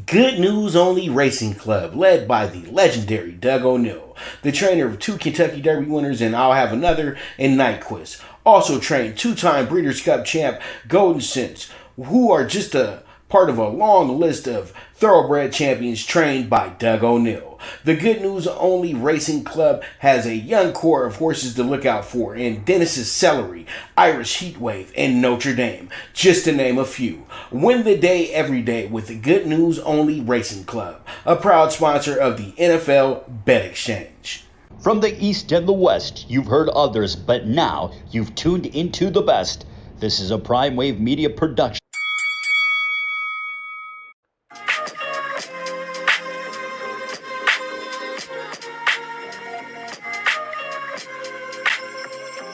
Good News Only Racing Club, led by the legendary Doug O'Neill, the trainer of two Kentucky Derby winners, and I'll have another in Nyquist. Also trained two-time Breeders' Cup champ Golden Sense, who are just a part of a long list of thoroughbred champions trained by Doug O'Neill. The Good News Only Racing Club has a young core of horses to look out for in Dennis's Celery, Irish Heatwave, and Notre Dame, just to name a few. Win the day every day with the Good News Only Racing Club, a proud sponsor of the NFL Bet Exchange. From the East and the West, you've heard others, but now you've tuned into the best. This is a Prime Wave Media production.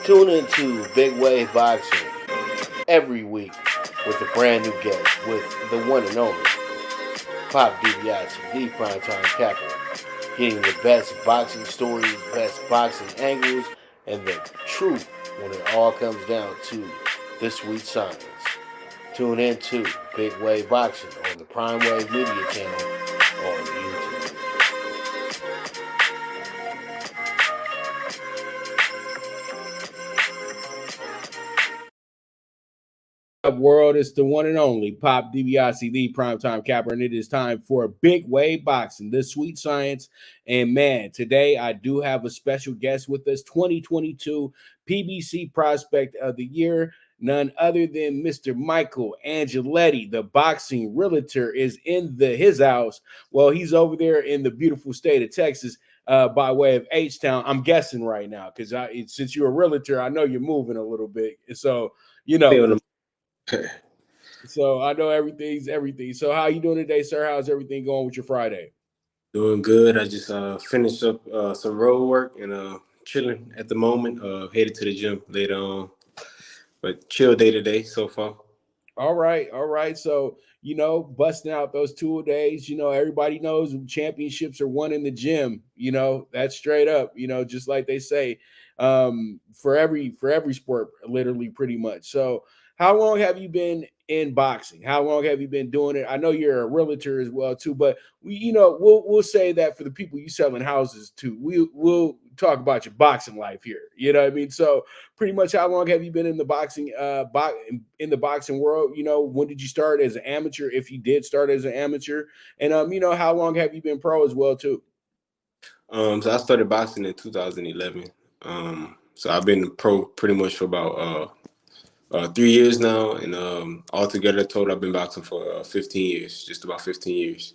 Tune into Big Wave Boxing every week with a brand new guest with the one and only Pop DiBiase, the primetime capper, getting the best boxing stories, best boxing angles, and the truth when it all comes down to the sweet science. Tune in to Big Wave Boxing on the Prime Wave Media channel on YouTube. Up world, it's the one and only Pop DiBiase, the primetime capper, and it is time for Big Wave Boxing, the sweet science. And man, today I do have a special guest with us, 2022 PBC Prospect of the Year, none other than Mr. Michael Angelletti, the boxing realtor, is in his house. Well, he's over there in the beautiful state of Texas. By way of H-Town, I'm guessing right now because since you're a realtor, I know you're moving a little bit. So, you know, so I know everything's everything. So how you doing today, sir? How's everything going with your Friday? Doing good. I just finished up some road work and chilling at the moment. Headed to the gym later on, but chill day to day so far. All right, all right. So busting out those 2 days. Everybody knows championships are won in the gym. That's straight up. Just like they say, for every sport, literally, pretty much. So, how long have you been in boxing? How long have you been doing it? I know you're a realtor as well too, but we'll say that for the people you selling houses to, we'll talk about your boxing life here. You know what I mean? So pretty much, how long have you been in the boxing in the boxing world? When did you start as an amateur, if you did start as an amateur? And how long have you been pro as well too? So I started boxing in 2011. So I've been pro pretty much for about 3 years now, and altogether total I've been boxing for 15 years, just about 15 years.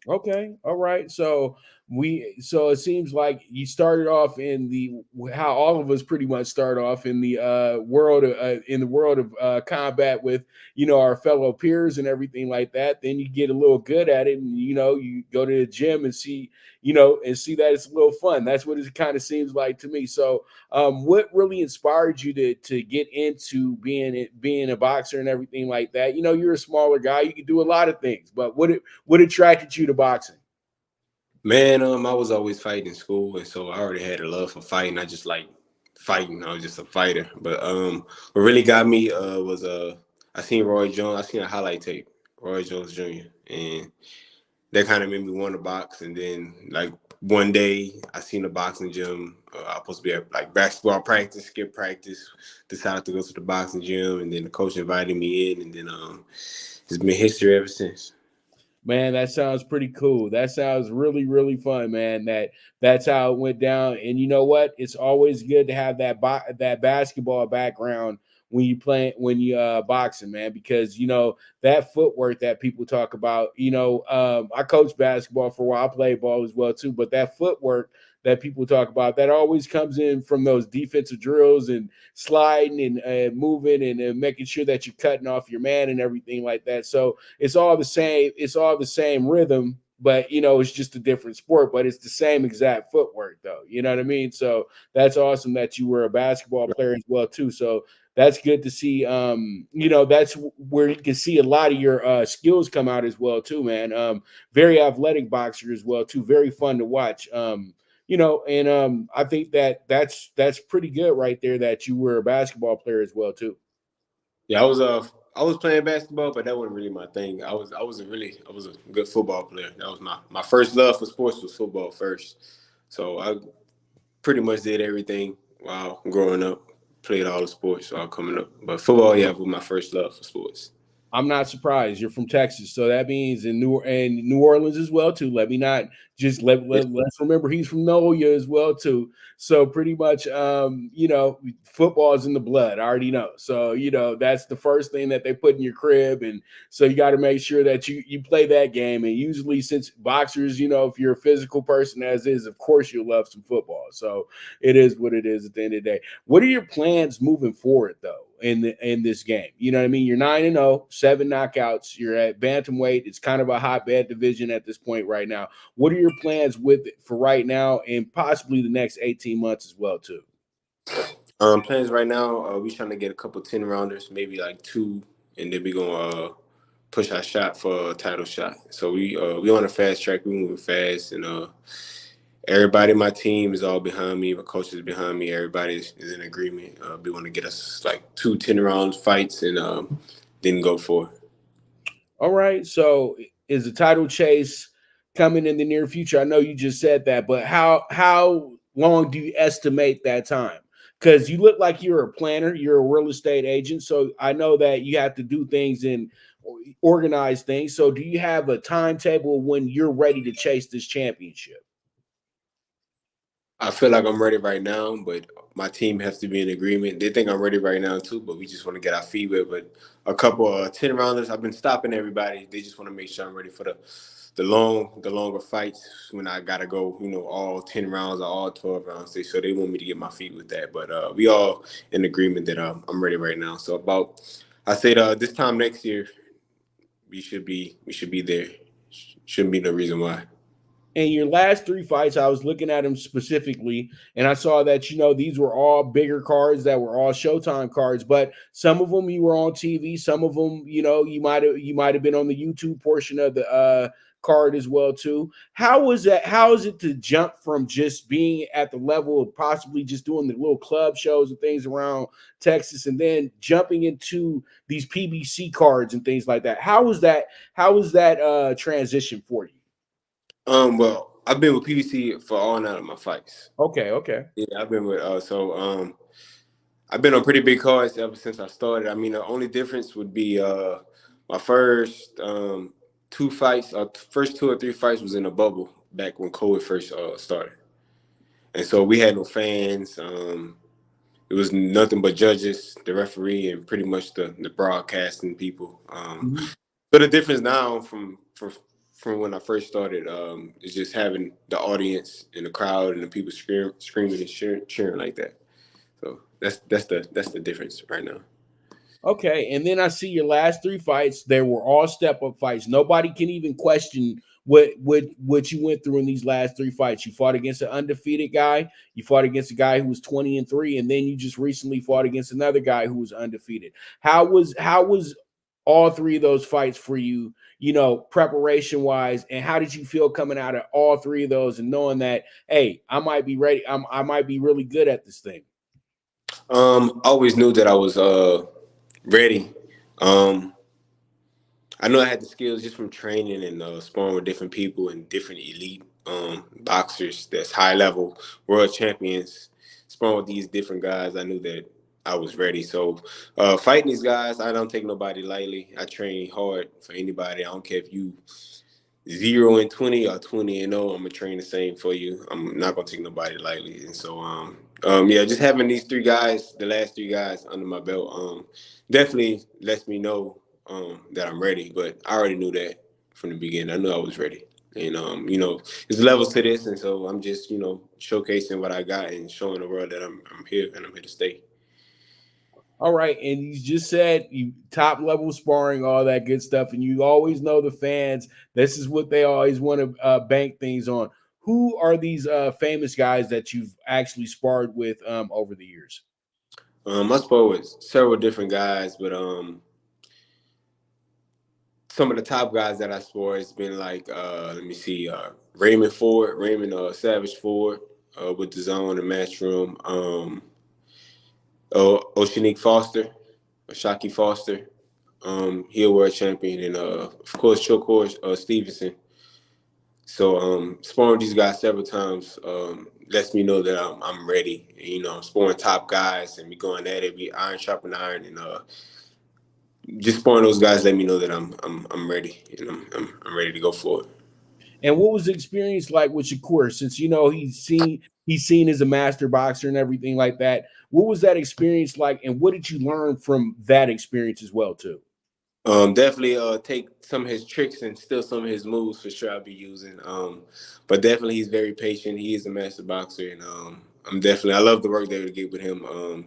Okay, all right. So it seems like you started off in the how all of us pretty much start off in the world of combat with our fellow peers and everything like that. Then you get a little good at it, and you go to the gym and see that it's a little fun. That's what it kind of seems like to me. So what really inspired you to get into being a boxer and everything like that? You're a smaller guy, you can do a lot of things, but what attracted you to boxing? Man, I was always fighting in school, and so I already had a love for fighting. I just like fighting. I was just a fighter. But what really got me was I seen Roy Jones. I seen a highlight tape, Roy Jones Jr. and that kind of made me want to box. And then like one day I seen a boxing gym. I was supposed to be at like basketball practice, skip practice. Decided to go to the boxing gym, and then the coach invited me in, and then it's been history ever since. Man, that sounds pretty cool. That sounds really, really fun, man. That's how it went down. And you know what? It's always good to have that basketball background when you boxing, man, because that footwork that people talk about. I coached basketball for a while. I played ball as well too, but that footwork that people talk about, that always comes in from those defensive drills and sliding and moving and making sure that you're cutting off your man and everything like that. So it's all the same. It's all the same rhythm, but it's just a different sport. But it's the same exact footwork, though. You know what I mean? So that's awesome that you were a basketball player as well too. So that's good to see. That's where you can see a lot of your skills come out as well too, man. Very athletic boxer as well too. Very fun to watch. And I think that's pretty good right there that you were a basketball player as well too. Yeah, I was I was playing basketball, but that wasn't really my thing. I was a good football player. That was my first love for sports was football first. So I pretty much did everything while growing up. Played all the sports while coming up. But football, yeah, was my first love for sports. I'm not surprised. You're from Texas, so that means in New Orleans as well too. Let me not just let's remember he's from Nolia as well too. So pretty much, football is in the blood. I already know. So that's the first thing that they put in your crib, and so you got to make sure that you play that game. And usually, since boxers, if you're a physical person as is, of course you'll love some football. So it is what it is at the end of the day. What are your plans moving forward though? In this game, you know what I mean? You're 9-0, 7 knockouts. You're at bantamweight. It's kind of a hotbed division at this point right now. What are your plans with it for right now and possibly the next 18 months as well too? Plans right now, we trying to get a couple 10 rounders, maybe like 2, and then we gonna push our shot for a title shot. So we on a fast track. We moving fast, and everybody in my team is all behind me. My coach is behind me. Everybody is in agreement. We want to get us like 2 10-round fights and then go for it. All right. So is the title chase coming in the near future? I know you just said that, but how long do you estimate that time? Because you look like you're a planner, you're a real estate agent. So I know that you have to do things and organize things. So do you have a timetable when you're ready to chase this championship? I feel like I'm ready right now, but my team has to be in agreement. They think I'm ready right now too, but we just want to get our feet wet. But a couple of 10 rounders, I've been stopping everybody. They just want to make sure I'm ready for the longer fights when I gotta go, all 10 rounds or all 12 rounds. So they want me to get my feet with that. But we all in agreement that I'm ready right now. So I said this time next year we should be there. Shouldn't be no reason why. In your last 3 fights, I was looking at them specifically, and I saw that these were all bigger cards that were all Showtime cards. But some of them you were on TV, some of them you might have been on the YouTube portion of the card as well too. How was that? How is it to jump from just being at the level of possibly just doing the little club shows and things around Texas, and then jumping into these PBC cards and things like that? How was that? How was that transition for you? Well, I've been with PBC for all 9 of my fights. Okay, okay. Yeah, I've been with I've been on pretty big cards ever since I started. I mean, the only difference would be my first 2 fights, first 2 or 3 fights was in a bubble back when COVID first started, and so we had no fans. It was nothing but judges, the referee, and pretty much the broadcasting people. Mhm. So the difference now from when I first started is just having the audience and the crowd and the people screaming and cheering like that. So that's the difference right now. Okay, and then I see your last 3 fights. They were all step up fights. Nobody can even question what you went through in these last 3 fights. You fought against an undefeated guy. You fought against a guy who was 20-3, and then you just recently fought against another guy who was undefeated. How was all 3 of those fights for you? Preparation wise, and how did you feel coming out of all 3 of those and knowing that, hey, I might be ready. I might be really good at this thing. I always knew that I was ready. Um, I know I had the skills just from training and sparring with different people and different elite boxers that's high level world champions. Sparring with these different guys, I knew that I was ready. So fighting these guys, I don't take nobody lightly. I train hard for anybody. I don't care if you 0-20 or 20-0. I'm gonna train the same for you. I'm not gonna take nobody lightly. And so yeah, just having these 3 guys, the last 3 guys under my belt, definitely lets me know that I'm ready. But I already knew that from the beginning. I knew I was ready. And there's levels to this, and so I'm just showcasing what I got and showing the world that I'm here and I'm here to stay. All right, and you just said you top level sparring, all that good stuff, and you always know the fans. This is what they always want to bank things on. Who are these famous guys that you've actually sparred with over the years? I spoke with several different guys, but some of the top guys that I sport has been like let me see, Raymond Savage Ford with the zone and matchroom, Oceanique Foster, Shaki Foster, He a world champion, and of course Shakur Stevenson. So sparring these guys several times lets me know that I'm ready. You know, I'm sparring top guys and we going at it, we iron sharpen iron, and just sparring those guys let me know that I'm ready, and I'm ready to go for it. And what was the experience like with Shakur? Since he's seen as a master boxer and everything like that. What was that experience like, and what did you learn from that experience as well too? Definitely take some of his tricks and still some of his moves for sure I'll be using. But definitely he's very patient. He is a master boxer, and I love the work that we get with him.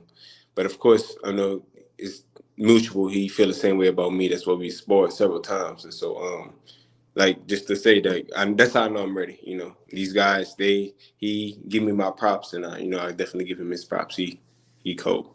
But of course I know it's mutual. He feel the same way about me. That's why we sparred several times, and so like just to say that that's how I know I'm ready. You know, these guys he give me my props, and I definitely give him his props. He cold.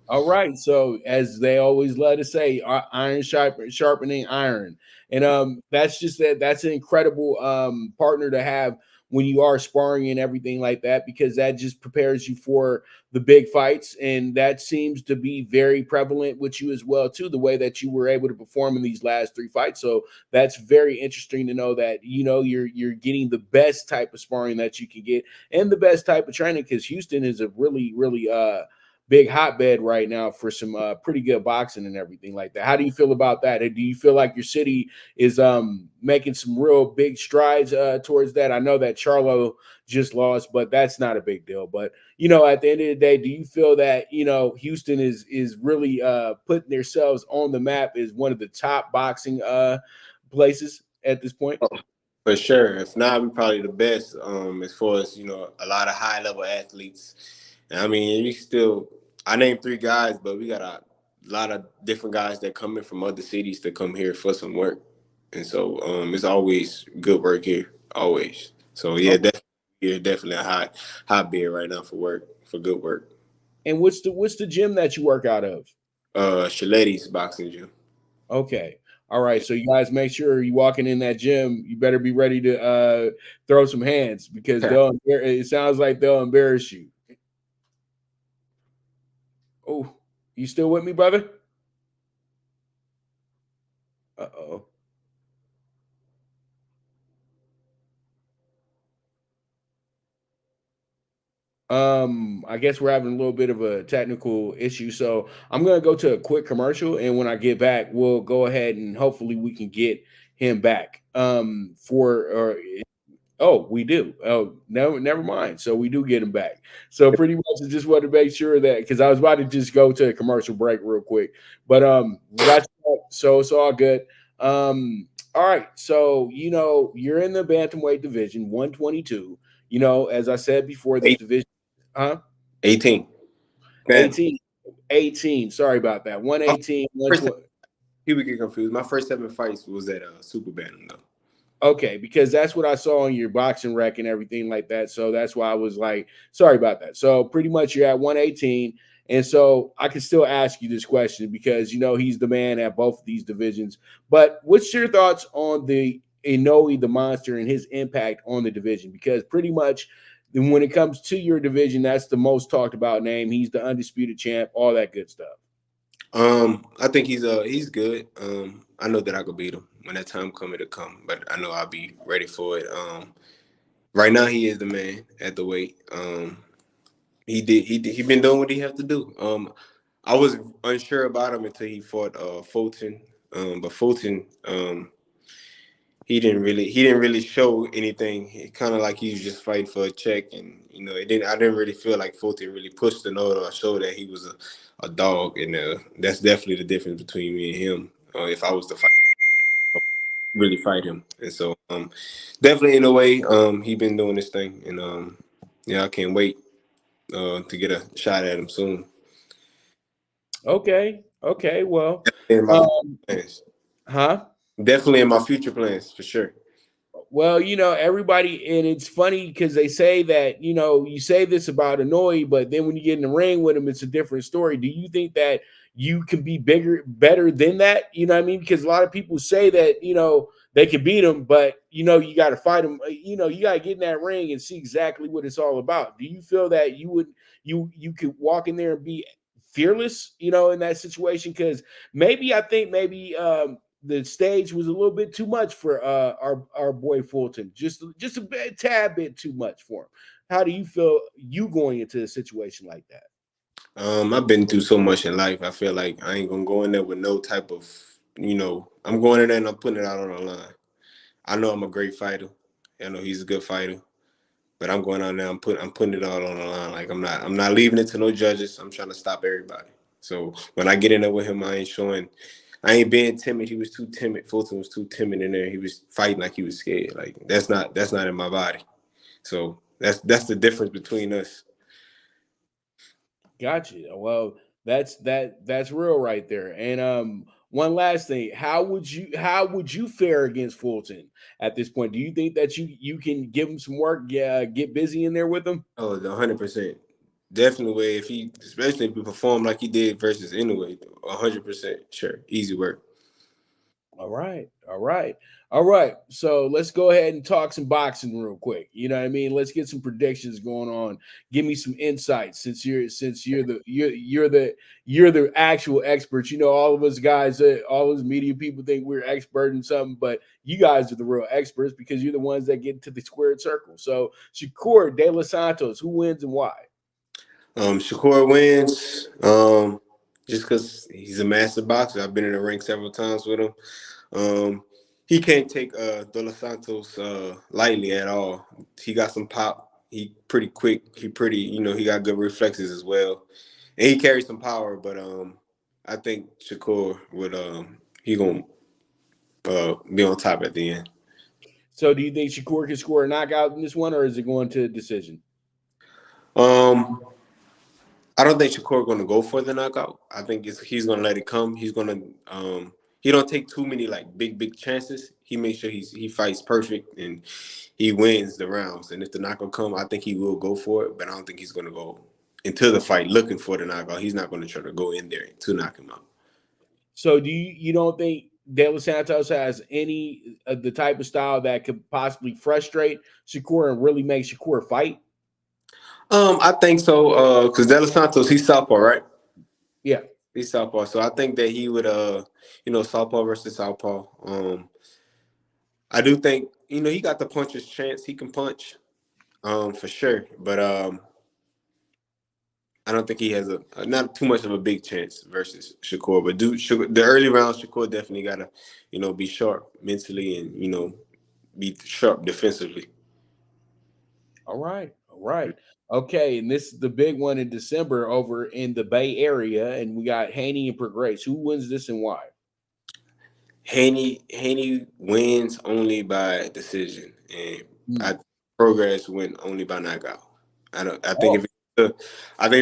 All right. So as they always love to say, iron sharpening iron. And that's an incredible partner to have when you are sparring and everything like that, because that just prepares you for the big fights. And that seems to be very prevalent with you as well, too, the way that you were able to perform in these last three fights. So that's very interesting to know that, you're getting the best type of sparring that you can get and the best type of training, because Houston is a really, really big hotbed right now for some pretty good boxing and everything like that. How do you feel about that? And do you feel like your city is making some real big strides towards that? I know that Charlo just lost, but that's not a big deal. But at the end of the day, do you feel that Houston is really putting themselves on the map as one of the top boxing places at this point? For sure. If not, we probably the best as far as, a lot of high level athletes. And I mean, we still, I named three guys, but we got a lot of different guys that come in from other cities to come here for some work. And so it's always good work here, always. So yeah, definitely a hot bid right now for work, for good work. And what's the gym that you work out of? Shaletti's boxing gym. Okay. All right. So you guys make sure you walking in that gym, you better be ready to throw some hands, because it sounds like they'll embarrass you. Oh, you still with me, brother? Uh-oh. I guess we're having a little bit of a technical issue. So I'm gonna go to a quick commercial, and when I get back, we'll go ahead and hopefully we can get him back. For or Oh, we do. Oh, no, never mind. So we do get him back. So pretty much I just wanted to make sure that, because I was about to just go to a commercial break real quick. But we got you back, so it's all good. All right. So you're in the bantamweight division, 122. As I said before, this division, huh? 18. Bam. 18. 18. Sorry about that. 118, First, 120. people get confused. My first 7 fights was at Super Bantam though. Okay, because that's what I saw on your boxing rec and everything like that. So that's why I was like, sorry about that. So pretty much you're at 118. And so I can still ask you this question because he's the man at both of these divisions. But what's your thoughts on the Inoue the Monster and his impact on the division? Because pretty much when it comes to your division, that's the most talked about name. He's the undisputed champ, all that good stuff. I think he's good. I know that I could beat him when that time comes to come, but I know I'll be ready for it. Right now he is the man at the weight. He been doing what he have to do. I was unsure about him until he fought Fulton. But Fulton he didn't really show anything. It kind of like he was just fighting for a check, and I didn't really feel like Fulton really pushed the note or showed that he was a dog, and that's definitely the difference between me and him. If I was to really fight him, and so definitely in a way, he been doing this thing, and yeah, I can't wait to get a shot at him soon. Okay. Okay. Well, In my um, plans, huh? definitely in my future plans for sure. Well, everybody, and it's funny because they say that, you say this about Hanoi, but then when you get in the ring with him, it's a different story. Do you think that you can be better than that? You know what I mean? Because a lot of people say that, they can beat him, but, you got to fight him. You got to get in that ring and see exactly what it's all about. Do you feel that you could walk in there and be fearless, in that situation? Because I think maybe the stage was a little bit too much for our boy Fulton, just tad bit too much for him. How do you feel going into a situation like that? I've been through so much in life. I feel like I ain't gonna go in there with no type of, I'm going in there and I'm putting it out on the line. I know I'm a great fighter. I know he's a good fighter, but I'm going out there. I'm putting it all on the line. Like I'm not leaving it to no judges. I'm trying to stop everybody. So when I get in there with him, I ain't being timid. He was too timid. Fulton was too timid in there. He was fighting like he was scared. Like that's not in my body. So that's the difference between us. Gotcha. Well, that's real right there. And one last thing, how would you fare against Fulton at this point? Do you think that you can give him some work, get busy in there with him? Oh, 100%. Definitely. Especially if he perform like he did versus Inoue, 100% sure. Easy work. All right. All right. All right. So let's go ahead and talk some boxing real quick. You know what I mean? Let's get some predictions going on. Give me some insights since you're the actual experts. All of us guys, all those media people think we're expert in something, but you guys are the real experts because you're the ones that get into the squared circle. So Shakur de Los Santos, who wins and why? Shakur wins. Just because he's a master boxer. I've been in the ring several times with him. He can't take De Los Santos lightly at all. He got some pop. He pretty quick. He got good reflexes as well, and he carries some power. But I think Shakur would he gonna be on top at the end. So do you think Shakur can score a knockout in this one, or is it going to a decision? Um, I don't think Shakur going to go for the knockout. I think he's going to let it come. He's going to he don't take too many like big chances. He makes sure he fights perfect and he wins the rounds. And if the knockout come, I think he will go for it. But I don't think he's going to go into the fight looking for the knockout. He's not going to try to go in there to knock him out. So do you don't think De Los Santos has any the type of style that could possibly frustrate Shakur and really make Shakur fight? I think so. Because De Los Santos, he's southpaw, right? Yeah. He's southpaw. So I think that he would southpaw versus southpaw. I do think, he got the puncher's chance. He can punch, for sure. But I don't think he has not too much of a big chance versus Shakur. But the early rounds, Shakur definitely gotta, be sharp mentally and be sharp defensively. All right. All right. Okay. And this is the big one in December over in the Bay Area. And we got Haney and Prograis. Who wins this and why? Haney wins only by decision, and Hmm. I Progress win only by knockout. I don't. Oh, I think if we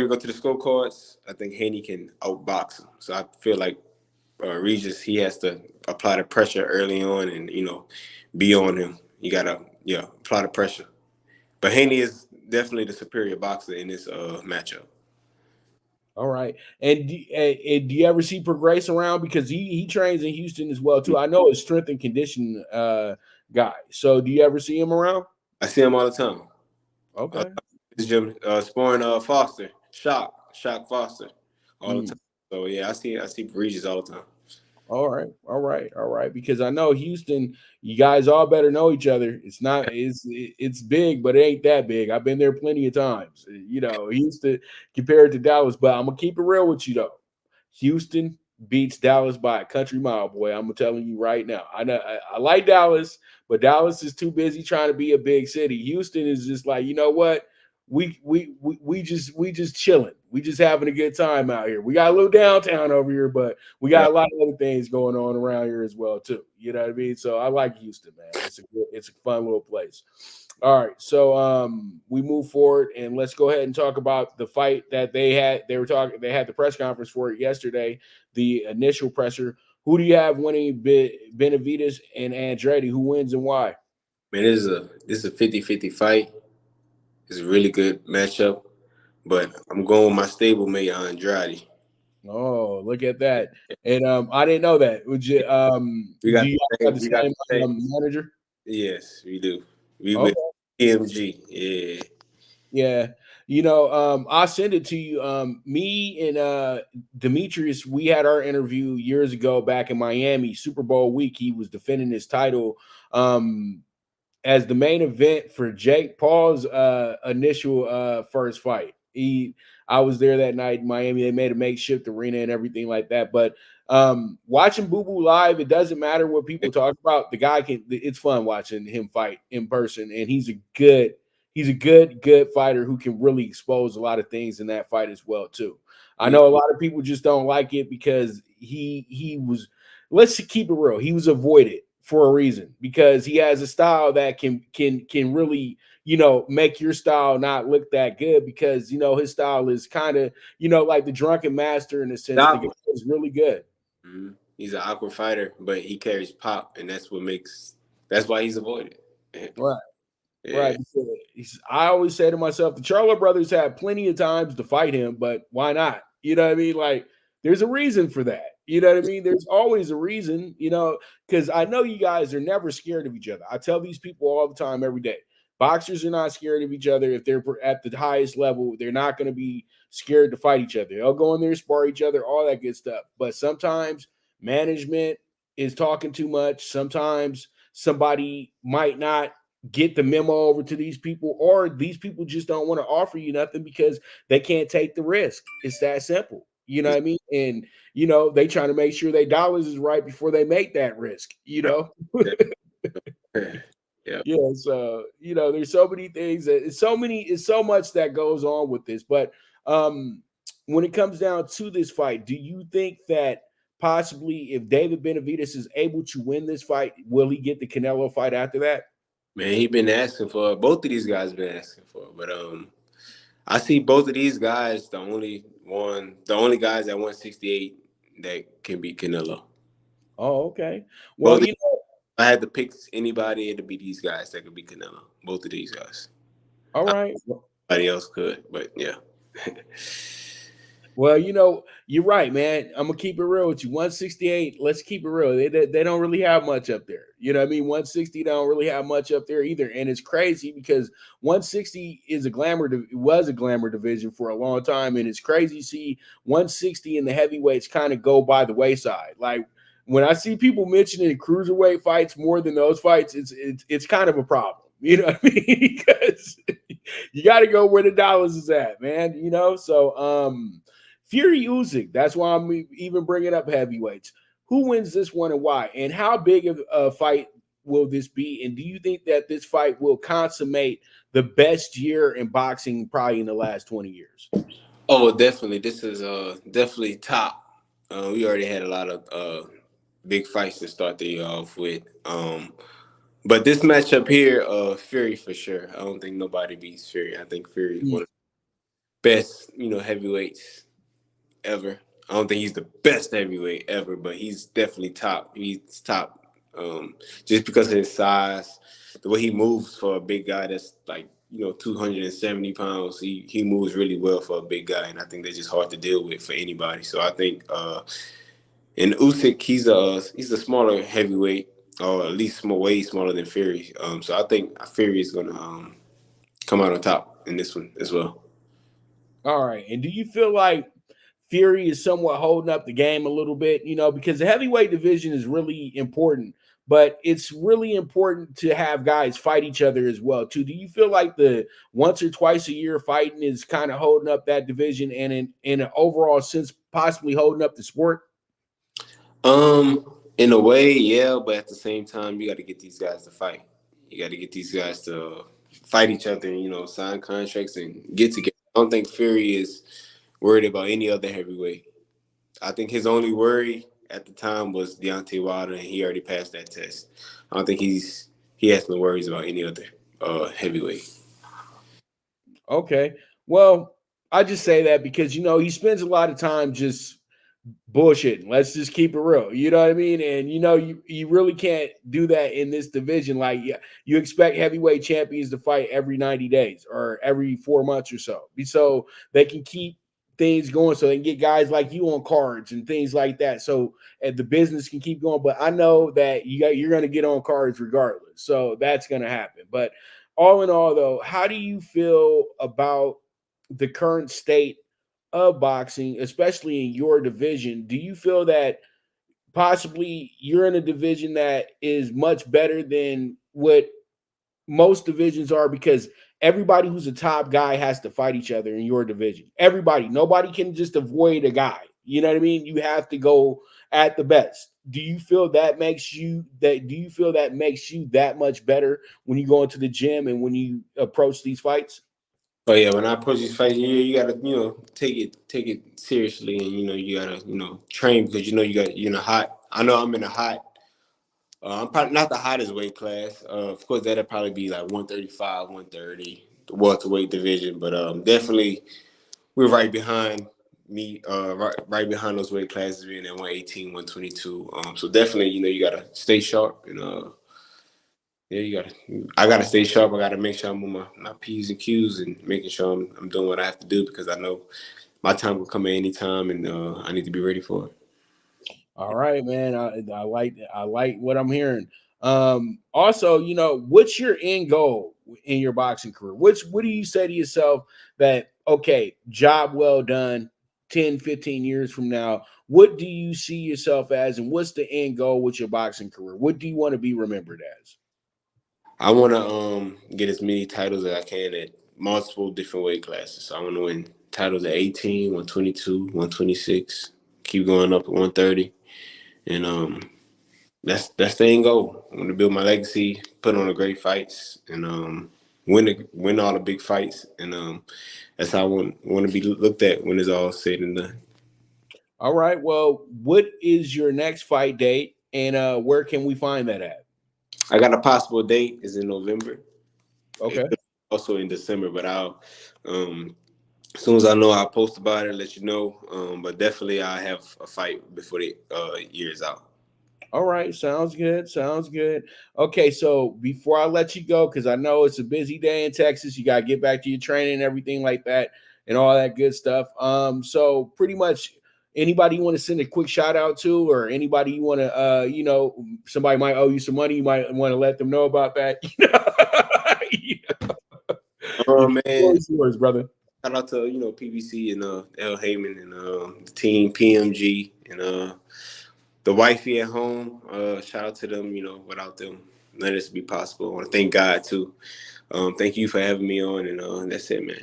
go to the scorecards, I think Haney can outbox him. So I feel like Regis, he has to apply the pressure early on and be on him. You gotta apply the pressure. But Haney is definitely the superior boxer in this matchup. all right. And do you ever see Prograis around? Because he trains in Houston as well, too. I know his strength and condition guy. So do you ever see him around? I see him all the time. Okay. This gym sparring Foster, Shock Foster, all the time. So yeah, I see Regis all the time. All right, all right, all right. Because I know Houston, you guys all better know each other. It's big, but it ain't that big. I've been there plenty of times. Houston compared to Dallas, but I'm gonna keep it real with you though. Houston beats Dallas by a country mile, boy. I'm telling you right now. I know I like Dallas, but Dallas is too busy trying to be a big city. Houston is just like, you know what? We just chilling. We just having a good time out here. We got a little downtown over here, but we got a lot of other things going on around here as well too. You know what I mean? So I like Houston, man. It's a fun little place. All right, so we move forward and let's go ahead and talk about the fight that they had. They had the press conference for it yesterday. The initial presser. Who do you have winning? Benavidez and Andrade. Who wins and why? Man, this is a 50-50 fight. It's a really good matchup, but I'm going with my stablemate Andrade. Oh, look at that! And I didn't know that. Would you We do got you the have same. the We got same the same. manager? Yes, we do. We Okay. with PMG. Yeah. Yeah. I'll send it to you. Me and Demetrius, we had our interview years ago back in Miami, Super Bowl week. He was defending his title. As the main event for Jake Paul's initial first fight. I was there that night in Miami. They made a makeshift arena and everything like that. But watching Boo Boo live, it doesn't matter what people talk about. The guy it's fun watching him fight in person, and he's a good fighter who can really expose a lot of things in that fight as well too. I know a lot of people just don't like it because he was, let's keep it real, he was avoided for a reason, because he has a style that can really, make your style not look that good, because his style is kind of, like the drunken master in a sense. The guy is really good. Mm-hmm. He's an awkward fighter, but he carries pop, and that's why he's avoided. Right. Yeah. Right. I always say to myself, the Charlo brothers had plenty of times to fight him, but why not? You know what I mean? Like, there's a reason for that. You know what I mean? There's always a reason, because I know you guys are never scared of each other. I tell these people all the time, every day. Boxers are not scared of each other. If they're at the highest level, they're not going to be scared to fight each other. They'll go in there, spar each other, all that good stuff. But sometimes management is talking too much. Sometimes somebody might not get the memo over to these people, or these people just don't want to offer you nothing because they can't take the risk. It's that simple. You know what I mean? And, they trying to make sure their dollars is right before they make that risk, Yeah. Yeah. So, there's so many things it's so much that goes on with this. But when it comes down to this fight, do you think that possibly if David Benavidez is able to win this fight, will he get the Canelo fight after that? Man, he been asking for, both of these guys been asking for, but I see both of these guys the only guys at 168 that can beat Canelo. Oh, okay. Well, If I had to pick anybody, it'd be these guys that could beat Canelo. Both of these guys. All right. Nobody else could, but yeah. Well, you're right, man. I'm gonna keep it real with you. 168. Let's keep it real. They don't really have much up there. You know what I mean? 160 don't really have much up there either. And it's crazy because 160 is was a glamour division for a long time, and it's crazy to see 160 and the heavyweights kind of go by the wayside. Like, when I see people mentioning cruiserweight fights more than those fights, it's kind of a problem. You know what I mean? Because you got to go where the dollars is at, man. So Fury Usyk, that's why I'm even bringing up heavyweights. Who wins this one and why? And how big of a fight will this be? And do you think that this fight will consummate the best year in boxing probably in the last 20 years? Oh, definitely. This is definitely top. We already had a lot of big fights to start the year off with. But this matchup here, Fury for sure. I don't think nobody beats Fury. I think Fury is one of the best, heavyweights ever. I don't think he's the best heavyweight ever, but he's definitely top. He's top. Just because of his size, the way he moves for a big guy that's like, 270 pounds. He moves really well for a big guy, and I think they're just hard to deal with for anybody. So I think and Usyk, he's a smaller heavyweight, or at least way smaller than Fury. So I think Fury is gonna come out on top in this one as well. All right. And do you feel like Fury is somewhat holding up the game a little bit, because the heavyweight division is really important, but it's really important to have guys fight each other as well, too. Do you feel like the once or twice a year fighting is kind of holding up that division and in an overall sense, possibly holding up the sport? In a way, yeah, but at the same time, you got to get these guys to fight. You got to get these guys to fight each other and, sign contracts and get together. I don't think Fury is worried about any other heavyweight. I think his only worry at the time was Deontay Wilder, and he already passed that test. I don't think he has no worries about any other heavyweight. Okay. Well, I just say that because, he spends a lot of time just bullshitting. Let's just keep it real. You know what I mean? And, you really can't do that in this division. Like, you expect heavyweight champions to fight every 90 days or every 4 months or so. So they can keep things going, so they can get guys like you on cards and things like that. So the business can keep going. But I know that you're going to get on cards regardless. So that's going to happen. But all in all, though, how do you feel about the current state of boxing, especially in your division, do you feel that possibly you're in a division that is much better than what most divisions are, because everybody who's a top guy has to fight each other in your division. Everybody, nobody can just avoid a guy. You know what I mean? You have to go at the best. Do you feel that makes you that? Do you feel that makes you that much better when you go into the gym and when you approach these fights? Oh yeah, when I approach these fights, you gotta take it seriously, and you gotta train because you're in a hot. I know I'm in a hot. I'm probably not the hottest weight class. Of course, that'd probably be like 135, 130, the welterweight division. But definitely, we're right behind me. Right behind those weight classes, being at 118, 122. So definitely, you gotta stay sharp and yeah, I gotta stay sharp. I gotta make sure I'm on my P's and Q's and making sure I'm doing what I have to do because I know my time will come at any time and I need to be ready for it. All right, man. I like what I'm hearing. Also, what's your end goal in your boxing career? What do you say to yourself that okay, job well done, 10, 15 years from now? What do you see yourself as, and what's the end goal with your boxing career? What do you want to be remembered as? I want to get as many titles as I can at multiple different weight classes. So I want to win titles at 18, 122, 126, keep going up at 130, and that's the end goal. I want to build my legacy, put on the great fights, and win all the big fights, and that's how I want to be looked at when it's all said and done. All right. Well, what is your next fight date, and where can we find that at? I got a possible date is in November. It Okay. could be also in December, but I'll as soon as I know, I'll post about it, let you know. But definitely, I have a fight before the year is out. All right, sounds good. Sounds good. Okay, so before I let you go, because I know it's a busy day in Texas, you got to get back to your training and everything like that, and all that good stuff. So pretty much anybody you want to send a quick shout out to, or anybody you want to, somebody might owe you some money, you might want to let them know about that. Oh The floor man, is yours, brother. shout out to PBC and L Heyman and the team PMG and the wifey at home. Shout out to them. Without them, none of this would be possible. I want to thank God too. Thank you for having me on, and that's it, man.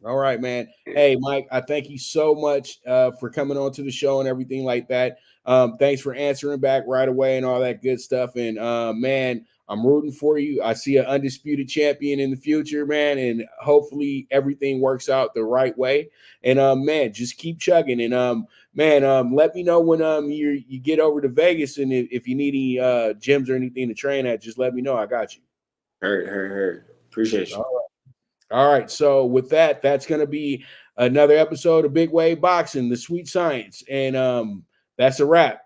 All right, man. Hey, Mike, I thank you so much for coming on to the show and everything like that. Thanks for answering back right away and all that good stuff. And man, I'm rooting for you. I see an undisputed champion in the future, man, and hopefully everything works out the right way. And man, just keep chugging. And man, let me know when you get over to Vegas, and if you need any gyms or anything to train at, just let me know. I got you. Heard. Appreciate you. All right. So with that, that's going to be another episode of Big Wave Boxing, the Sweet Science. And that's a wrap.